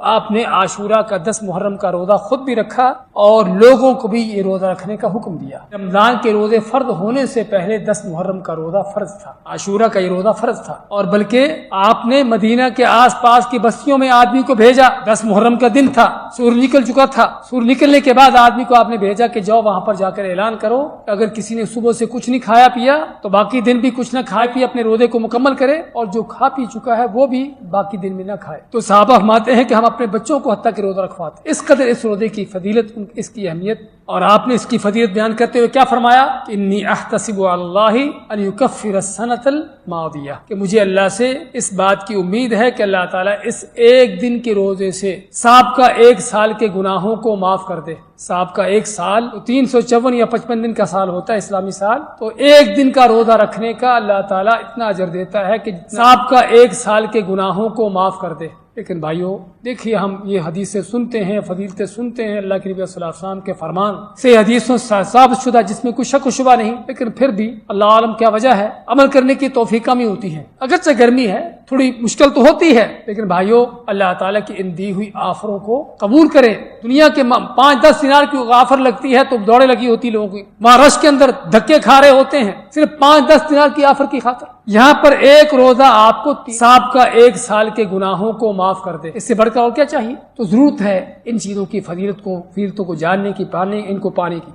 آپ نے عاشورہ کا 10 محرم کا روزہ خود بھی رکھا اور لوگوں کو بھی یہ روزہ رکھنے کا حکم دیا۔ رمضان کے روزے فرض ہونے سے پہلے 10 محرم کا روزہ فرض تھا، عاشورہ کا یہ روزہ فرض تھا، اور بلکہ آپ نے مدینہ کے آس پاس کی بستیوں میں آدمی کو بھیجا۔ 10 محرم کا دن تھا، سورج نکل چکا تھا، سورج نکلنے کے بعد آدمی کو آپ نے بھیجا کہ جاؤ وہاں پر جا کر اعلان کرو اگر کسی نے صبح سے کچھ نہیں کھایا پیا تو باقی دن بھی کچھ نہ کھائے پی اپنے روزے کو مکمل کرے، اور جو کھا پی چکا ہے وہ بھی باقی دن میں نہ کھائے۔ تو صحابہ فرماتے ہیں کہ ہم اپنے بچوں کو حتیٰ کہ روزہ رکھواتے، اس قدر اس روزے کی فضیلت، اس کی اہمیت، اور آپ نے اس کی فضیلت بیان کرتے ہوئے کیا فرمایا کہ انی احتسب علی اللہ ان یکفر السنۃ الماضیہ، کہ مجھے اللہ سے اس بات کی امید ہے کہ اللہ تعالیٰ اس ایک دن کے روزے سے سابقہ 1 سال کے گناہوں کو معاف کر دے۔ سابقہ 1 سال 354 یا 55 دن کا سال ہوتا ہے اسلامی سال، تو ایک دن کا روزہ رکھنے کا اللہ تعالیٰ اتنا اجر دیتا ہے کہ سابقہ 1 سال کے گناہوں کو معاف کر دے۔ لیکن بھائیو دیکھیے، ہم یہ حدیثیں سنتے ہیں، فضیلتیں سنتے ہیں، اللہ کے نبی صلی اللہ علیہ وسلم کے فرمان سے حدیثوں ثابت شدہ جس میں کوئی شک و شبہ نہیں، لیکن پھر بھی اللہ عالم کیا وجہ ہے، عمل کرنے کی توفیق کمی ہوتی ہے۔ اگرچہ گرمی ہے، تھوڑی مشکل تو ہوتی ہے، لیکن بھائیو اللہ تعالیٰ کی ان دی ہوئی آفروں کو قبول کریں۔ دنیا کے 5-10 دینار کی آفر لگتی ہے تو دوڑے لگی ہوتی لوگوں کی، وہاں رش کے اندر دھکے کھا رہے ہوتے ہیں صرف 5-10 دینار کی آفر کی خاطر۔ یہاں پر ایک روزہ آپ کو سابقہ 1 سال کے گناہوں کو معاف کر دے، اس سے بڑھ کر اور کیا چاہیے؟ تو ضرورت ہے ان چیزوں کی فضیلتوں کو جاننے کی، ان کو پانے کی۔